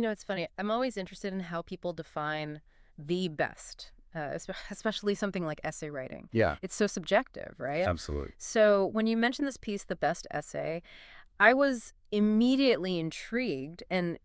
It's funny. I'm always interested in how people define the best, especially something like essay writing. Yeah, It's so subjective, right? absolutely. So when you mentioned this piece, The Best Essay, I was immediately intrigued. And,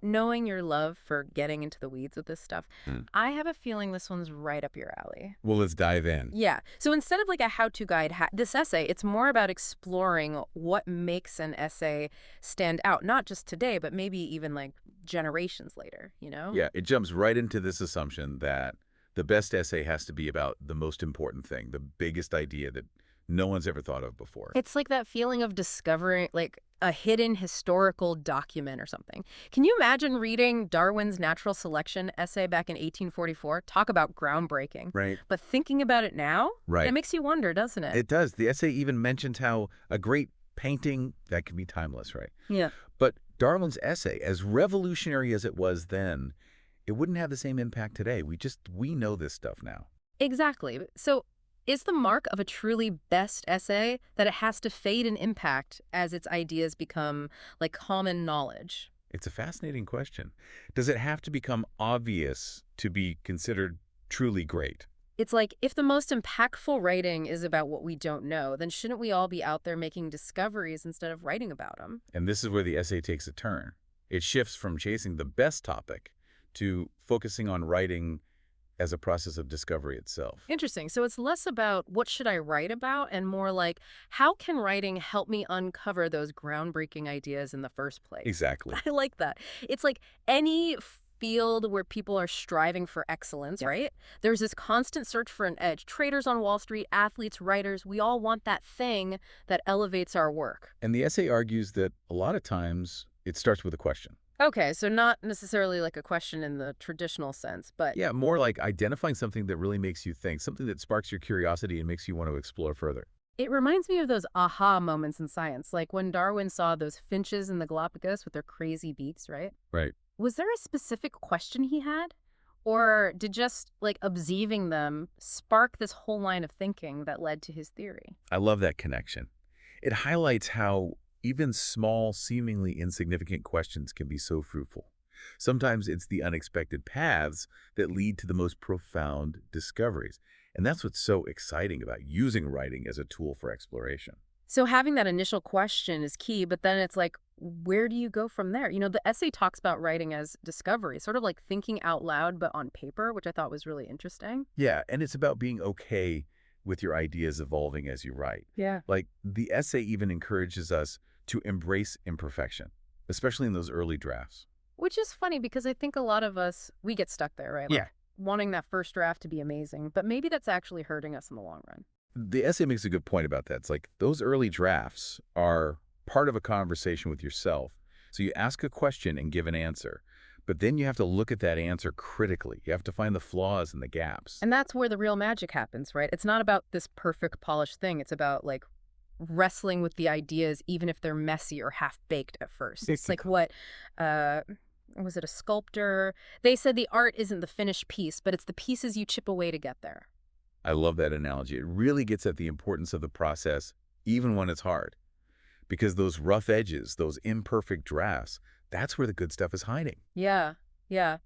knowing your love for getting into the weeds with this stuff, Hmm. I have a feeling this one's right up your alley. Well, let's dive in. Yeah. So instead of like a how-to guide, this essay, it's more about exploring what makes an essay stand out, not just today, but maybe even like generations later, you know? Yeah, it jumps right into this assumption that the best essay has to be about the most important thing, the biggest idea that no one's ever thought of before. It's like that feeling of discovering like a hidden historical document or something. Can you imagine reading Darwin's Natural Selection essay back in 1844? Talk about groundbreaking. Right. But thinking about it now, it Right. makes you wonder, doesn't it? It does. The essay even mentions how a great painting, that can be timeless, right? Yeah. But Darwin's essay, as revolutionary as it was then, it wouldn't have the same impact today. We know this stuff now. Exactly. So, is the mark of a truly best essay that it has to fade in impact as its ideas become like common knowledge? It's a fascinating question. Does it have to become obvious to be considered truly great? It's like if the most impactful writing is about what we don't know, then shouldn't we all be out there making discoveries instead of writing about them? And this is where the essay takes a turn. It shifts from chasing the best topic to focusing on writing as a process of discovery itself. Interesting. So it's less about what should I write about and more like how can writing help me uncover those groundbreaking ideas in the first place? Exactly. I like that. It's like any field where people are striving for excellence, Yeah. right? There's this constant search for an edge. Traders on Wall Street, athletes, writers, we all want that thing that elevates our work. And the essay argues that a lot of times it starts with a question. Okay, so not necessarily like a question in the traditional sense, but Yeah, more like identifying something that really makes you think, something that sparks your curiosity and makes you want to explore further. it reminds me of those aha moments in science, like when Darwin saw those finches in the Galapagos with their crazy beaks, right? Right. Was there a specific question he had? Or did just like observing them spark this whole line of thinking that led to his theory? I love that connection. It highlights how even small, seemingly insignificant questions can be so fruitful. Sometimes it's the unexpected paths that lead to the most profound discoveries. And that's what's so exciting about using writing as a tool for exploration. So having that initial question is key, but then it's like, where do you go from there? The essay talks about writing as discovery, sort of like thinking out loud, but on paper, which I thought was really interesting. Yeah, and it's about being okay with your ideas evolving as you write. Yeah. Like, the essay even encourages us to embrace imperfection, especially in those early drafts. Which is funny because I think a lot of us, we get stuck there, right? Yeah. Like wanting that first draft to be amazing, but maybe that's actually hurting us in the long run. The essay makes a good point about that. It's like those early drafts are part of a conversation with yourself. So you ask a question and give an answer, but then you have to look at that answer critically. You have to find the flaws and the gaps. And that's where the real magic happens, right? It's not about this perfect polished thing. It's about like wrestling with the ideas, even if they're messy or half baked at first. It's like what, uh, was it a sculptor? They said the art isn't the finished piece, but it's the pieces you chip away to get there. I love that analogy. It really gets at the importance of the process, even when it's hard. Because those rough edges, those imperfect drafts, that's where the good stuff is hiding. Yeah, yeah.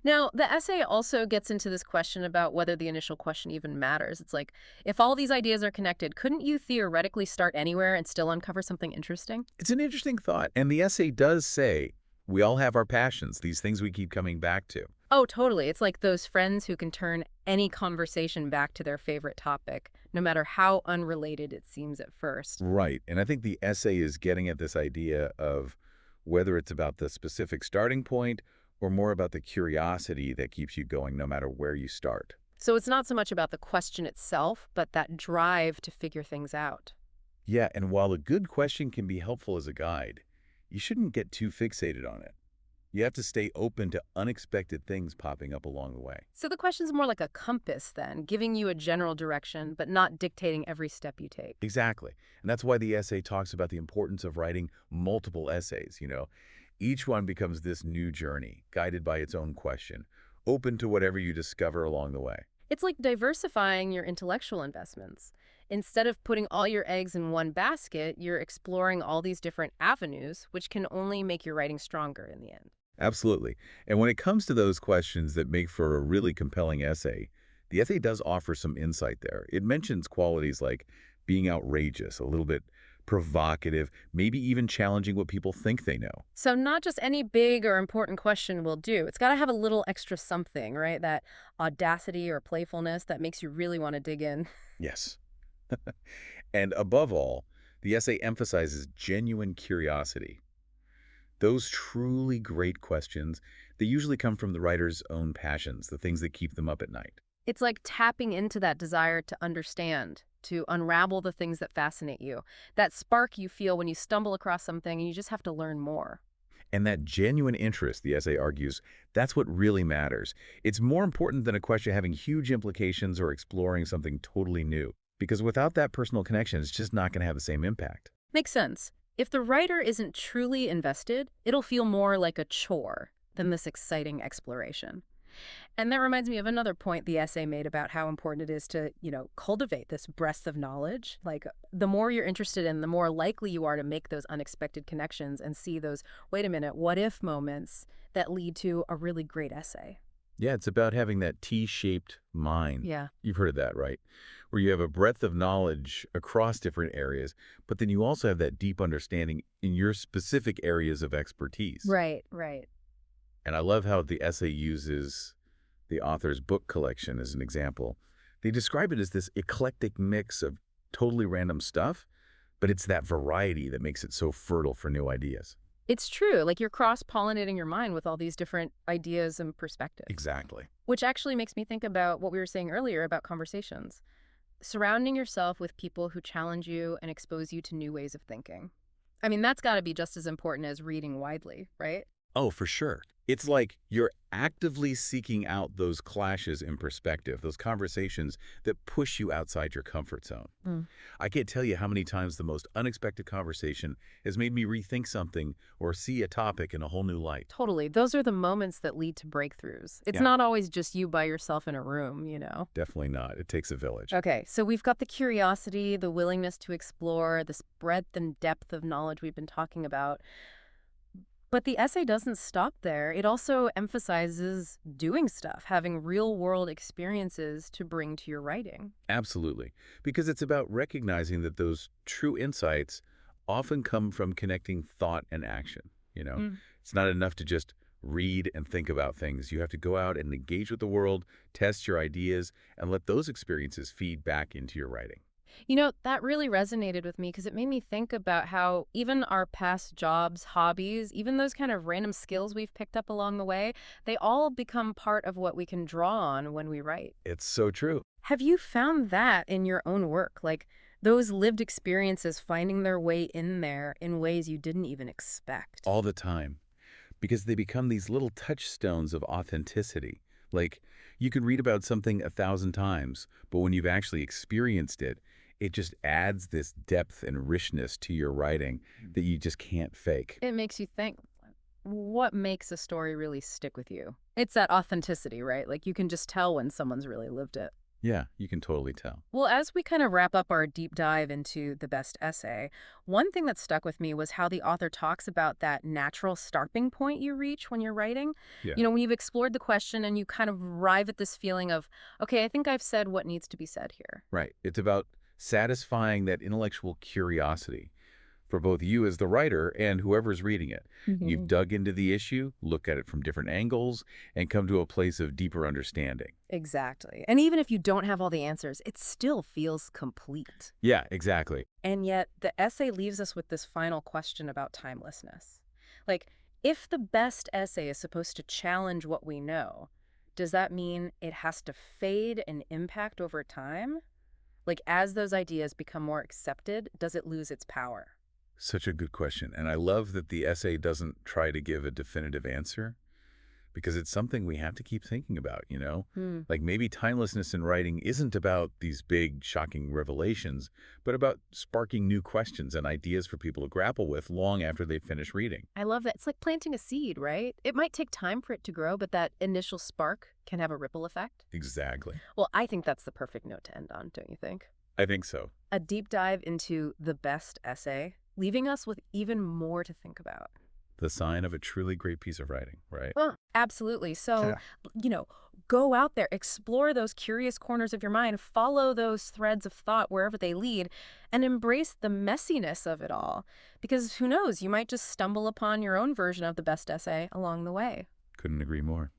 Now, the essay also gets into this question about whether the initial question even matters. It's like, if all these ideas are connected, couldn't you theoretically start anywhere and still uncover something interesting? It's an interesting thought. And the essay does say we all have our passions, these things we keep coming back to. Oh, totally. It's like those friends who can turn any conversation back to their favorite topic, no matter how unrelated it seems at first. Right. And I think the essay is getting at this idea of whether it's about the specific starting point or more about the curiosity that keeps you going no matter where you start. So it's not so much about the question itself, but that drive to figure things out. Yeah, and while a good question can be helpful as a guide, you shouldn't get too fixated on it. You have to stay open to unexpected things popping up along the way. So the question's more like a compass then, giving you a general direction, but not dictating every step you take. Exactly. And that's why the essay talks about the importance of writing multiple essays. Each one becomes this new journey, guided by its own question, open to whatever you discover along the way. It's like diversifying your intellectual investments. Instead of putting all your eggs in one basket, you're exploring all these different avenues, which can only make your writing stronger in the end. Absolutely. And when it comes to those questions that make for a really compelling essay, the essay does offer some insight there. It mentions qualities like being outrageous, a little bit provocative, maybe even challenging what people think they know. So not just any big or important question will do. It's got to have a little extra something, right? That audacity or playfulness that makes you really want to dig in. Yes. And above all, the essay emphasizes genuine curiosity. Those truly great questions, they usually come from the writer's own passions, the things that keep them up at night. It's like tapping into that desire to understand, to unravel the things that fascinate you. That spark you feel when you stumble across something and you just have to learn more. And that genuine interest, the essay argues, that's what really matters. It's more important than a question having huge implications or exploring something totally new. Because without that personal connection, it's just not going to have the same impact. Makes sense. If the writer isn't truly invested, it'll feel more like a chore than this exciting exploration. And that reminds me of another point the essay made about how important it is to, cultivate this breadth of knowledge. Like, the more you're interested in, the more likely you are to make those unexpected connections and see those, wait a minute, what if moments that lead to a really great essay. Yeah, it's about having that T-shaped mind. Yeah. You've heard of that, right? Where you have a breadth of knowledge across different areas, but then you also have that deep understanding in your specific areas of expertise. Right, right. And I love how the essay uses the author's book collection as an example. They describe it as this eclectic mix of totally random stuff, but it's that variety that makes it so fertile for new ideas. It's true. Like, you're cross-pollinating your mind with all these different ideas and perspectives, Exactly. which actually makes me think about what we were saying earlier about conversations. Surrounding yourself with people who challenge you and expose you to new ways of thinking. I mean, that's got to be just as important as reading widely, right? Oh, for sure. It's like you're actively seeking out those clashes in perspective, those conversations that push you outside your comfort zone. Mm. I can't tell you how many times the most unexpected conversation has made me rethink something or see a topic in a whole new light. Totally. Those are the moments that lead to breakthroughs. It's Yeah, not always just you by yourself in a room. definitely not. It takes a village. Okay, so we've got the curiosity, the willingness to explore, this breadth and depth of knowledge we've been talking about. But the essay doesn't stop there. It also emphasizes doing stuff, having real world experiences to bring to your writing. Absolutely. Because it's about recognizing that those true insights often come from connecting thought and action. Mm. It's not enough to just read and think about things. You have to go out and engage with the world, test your ideas, and let those experiences feed back into your writing. That really resonated with me because it made me think about how even our past jobs, hobbies, even those kind of random skills we've picked up along the way, they all become part of what we can draw on when we write. It's so true. Have you found that in your own work? Like those lived experiences finding their way in there in ways you didn't even expect? All the time. Because they become these little touchstones of authenticity. Like, you can read about something 1,000 times, but when you've actually experienced it, it just adds this depth and richness to your writing that you just can't fake. It makes you think, what makes a story really stick with you? It's that authenticity, right? Like you can just tell when someone's really lived it. Yeah, you can totally tell. Well, as we kind of wrap up our deep dive into the best essay, one thing that stuck with me was how the author talks about that natural starting point you reach when you're writing. Yeah. When you've explored the question and you kind of arrive at this feeling of, okay, I think I've said what needs to be said here. Right. It's about satisfying that intellectual curiosity for both you as the writer and whoever's reading it. You've Mhm. dug into the issue, look at it from different angles, and come to a place of deeper understanding. Exactly. And even if you don't have all the answers, it still feels complete. Yeah, exactly. And yet, the essay leaves us with this final question about timelessness. Like, if the best essay is supposed to challenge what we know, does that mean it has to fade and impact over time? Like, as those ideas become more accepted, does it lose its power? Such a good question. And I love that the essay doesn't try to give a definitive answer because it's something we have to keep thinking about. Hmm. Like maybe timelessness in writing isn't about these big, shocking revelations, but about sparking new questions and ideas for people to grapple with long after they finish reading. I love that. It's like planting a seed, right? It might take time for it to grow, but that initial spark can have a ripple effect. Exactly. Well, I think that's the perfect note to end on, don't you think? I think so. A deep dive into the best essay, leaving us with even more to think about. the sign of a truly great piece of writing, right? Well, absolutely. So, Yeah. you know, go out there, explore those curious corners of your mind, follow those threads of thought wherever they lead, and embrace the messiness of it all. Because who knows, you might just stumble upon your own version of the best essay along the way. Couldn't agree more.